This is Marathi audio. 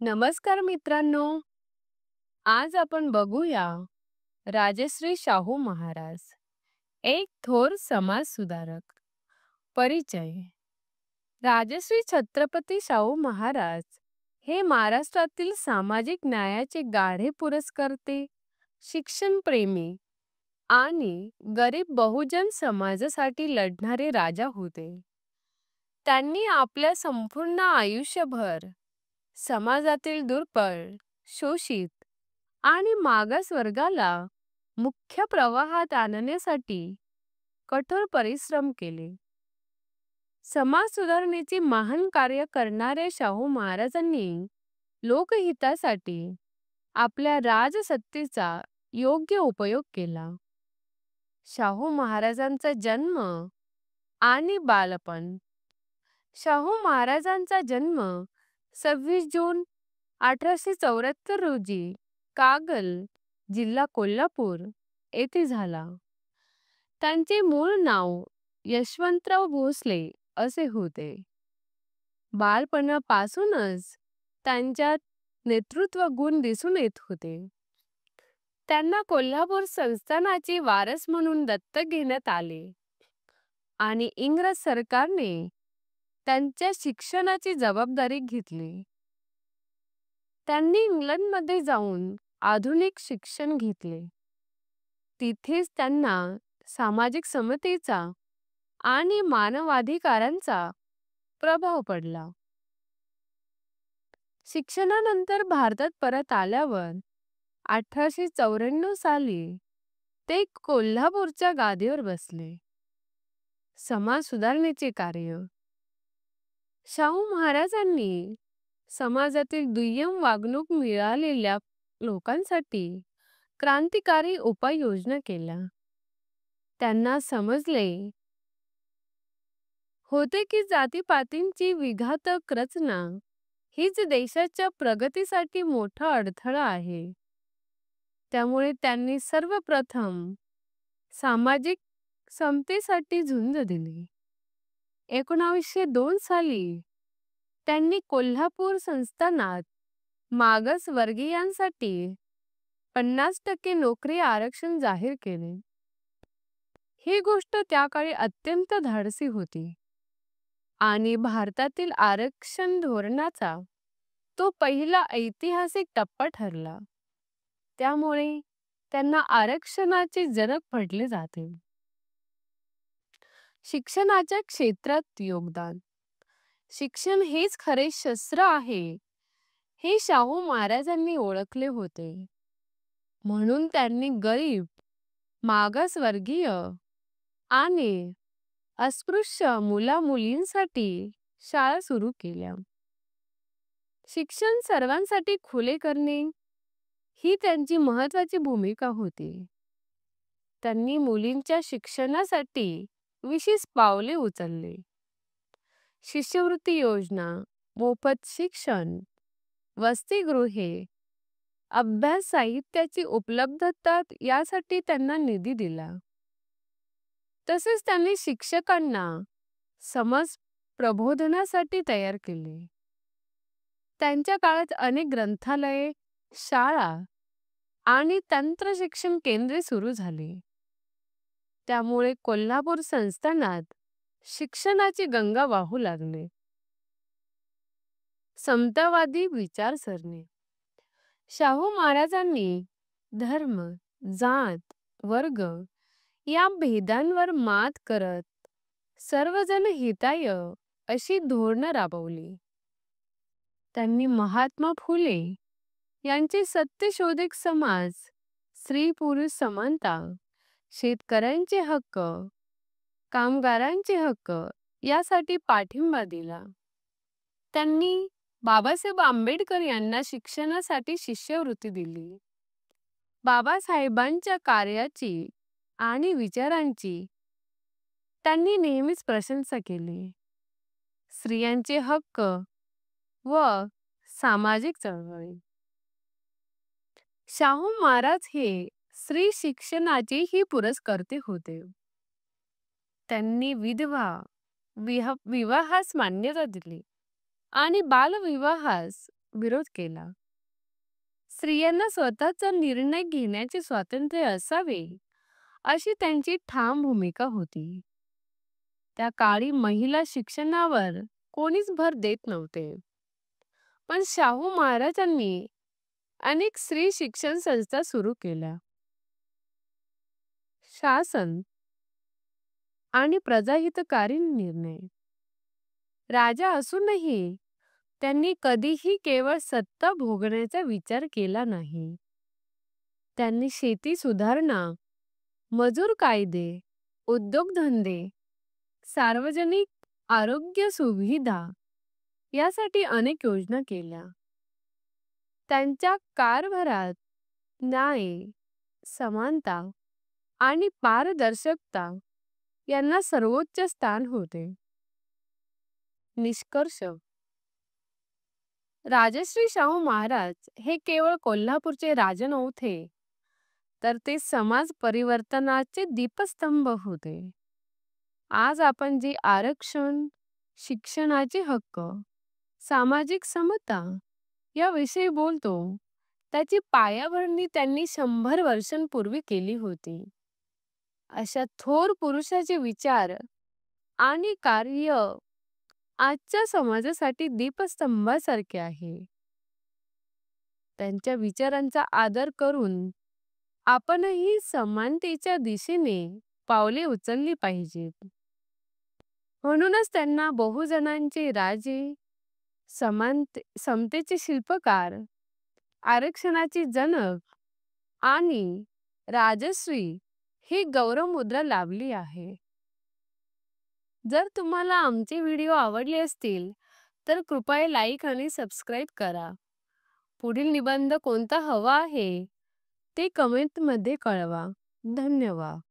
नमस्कार मित्रांनो. आज आपण बघूया राजश्री शाहू महाराज, एक थोर समाज सुधारक. परिचय. राजश्री छत्रपती शाहू महाराज हे महाराष्ट्रातील सामाजिक न्यायाचे गाढे पुरस्कर्ते, शिक्षणप्रेमी आणि गरीब बहुजन समाजासाठी लढणारे राजा होते. त्यांनी आपल्या संपूर्ण आयुष्यभर समाजातील दुर्बळ, शोषित आणि मागास वर्गाला मुख्य प्रवाहात आणण्यासाठी कठोर परिश्रम केले. समाज सुधारणेचे महान कार्य करणाऱ्या शाहू महाराजांनी लोकहितासाठी आपल्या राजसत्तेचा योग्य उपयोग केला. शाहू महाराजांचा जन्म आणि बालपण. शाहू महाराजांचा जन्म 26 जून 1874 रोजी कागल, जिल्हा कोल्हापूर येथे झाला. त्यांचे मूळ नाव यशवंतराव भोसले असे होते. बालपणापासूनच त्यांच्यात नेतृत्व गुण दिसून येत होते. त्यांना कोल्हापूर संस्थानाचे वारस म्हणून दत्तक घेण्यात आले आणि इंग्रज सरकारने त्यांच्या शिक्षणाची जबाबदारी घेतली. त्यांनी इंग्लंडमध्ये जाऊन आधुनिक शिक्षण घेतले. तिथेच त्यांना सामाजिक समतेचा आणि मानवाधिकारांचा प्रभाव पडला. शिक्षणानंतर भारतात परत आल्यावर 1894 साली ते कोल्हापूरच्या गादीवर बसले. समाज सुधारणेचे कार्य. शाहू महाराजांनी समाजातील दुय्यम वागणूक मिळालेल्या लोकांसाठी क्रांतिकारी उपाययोजना केल्या. त्यांना समजले होते की जातीपातींची विघातक रचना हीच देशाच्या प्रगतीसाठी मोठा अडथळा आहे. त्यामुळे त्यांनी सर्वप्रथम सामाजिक समतेसाठी झुंज दिली. 1902 साली त्यांनी कोल्हापूर संस्थानात मागास वर्गीयांसाठी 50% नोकरी आरक्षण जाहीर केले. ही गोष्ट त्या काळी अत्यंत धाडसी होती आणि भारतातील आरक्षण धोरणाचा तो पहिला ऐतिहासिक टप्पा ठरला. त्यामुळे त्यांना आरक्षणाचे जनक म्हटले जाते. शिक्षणाच्या क्षेत्रात योगदान. शिक्षण हेच खरे शस्त्र आहे हे शाहू महाराजांनी ओळखले होते. म्हणून त्यांनी गरीब, मागासवर्गीय आणि अस्पृश्य मुला-मुलींसाठी शाळा सुरू केल्या. शिक्षण सर्वांसाठी खुले करणे ही त्यांची महत्त्वाची भूमिका होती. त्यांनी मुलींच्या शिक्षणासाठी विशेष पावले उचलले. शिष्यवृत्ती योजना, मोफत शिक्षण, वसतिगृहे, अभ्यास साहित्याची उपलब्धता यासाठी त्यांना निधी दिला. तसेच त्यांनी शिक्षकांना समाज प्रबोधनासाठी तयार केले. त्यांच्या काळात अनेक ग्रंथालये, शाळा आणि तंत्रशिक्षण केंद्रे सुरू झाली. त्यामुळे कोल्हापूर संस्थानात शिक्षणाची गंगा वाहू लागली. समतावादी विचारसरणी. शाहू महाराजांनी धर्म, जात, वर्ग या भेदांवर मात करत सर्वजन हिताय अशी धोरणं राबवली. त्यांनी महात्मा फुले यांचे सत्यशोधक समाज, स्त्री-पुरुष समानता, शेतकऱ्यांचे हक्क, कामगारांचे हक्क यासाठी पाठिंबा दिला. त्यांनी बाबासाहेब आंबेडकर यांना शिक्षणासाठी शिष्यवृत्ती दिली. बाबासाहेबांच्या कार्याची आणि विचारांची त्यांनी नेहमीच प्रशंसा केली. स्त्रियांचे हक्क व सामाजिक चळवळी. शाहू महाराज हे स्त्री शिक्षणाचेही पुरस्कर्ते होते. त्यांनी विधवा विवाहास मान्यता दिली आणि बालविवाहास विरोध केला. स्त्रियांना स्वतःचा निर्णय घेण्याचे स्वातंत्र्य असावे, अशी त्यांची ठाम भूमिका होती. त्या काळी महिला शिक्षणावर कोणीच भर देत नव्हते. पण शाहू महाराजांनी अनेक स्त्री शिक्षण संस्था सुरू केल्या. शासन आणि प्रजाहितकारी निर्णय. राजा असूनही त्यांनी कधीही केवळ सत्ता भोगण्याचा विचार केला नाही. त्यांनी शेती सुधारणा, मजूर कायदे, उद्योगधंदे, सार्वजनिक आरोग्य सुविधा यासाठी अनेक योजना केल्या. त्यांच्या कारभारात न्याय, समानता आणि पारदर्शकता यांना सर्वोच्च स्थान होते. निष्कर्ष. राजश्री शाहू महाराज हे केवळ कोल्हापूरचे राजे नव्हते, तर ते समाज परिवर्तनाचे दीपस्तंभ होते. आज आपण जे आरक्षण, शिक्षणाचे हक्क, सामाजिक समता याविषयी बोलतो, त्याची पायाभरणी त्यांनी 100 वर्षांपूर्वी केली होती. अशा थोर पुरुषाचे विचार आणि कार्य आजच्या समाजासाठी दीपस्तंभासारखे आहे. त्यांच्या विचारांचा आदर करून आपणही समानतेच्या दिशेने पावले उचलली पाहिजेत. म्हणूनच त्यांना बहुजनांचे राजे, समतेचे शिल्पकार, आरक्षणाचे जनक आणि राजश्री ही गौरवमुद्रा लाभली आहे. जर तुम्हाला आमचे व्हिडिओ आवडले असतील तर कृपया लाईक आणि सबस्क्राईब करा. पुढील निबंध कोणता हवा आहे ते कमेंटमध्ये कळवा. धन्यवाद.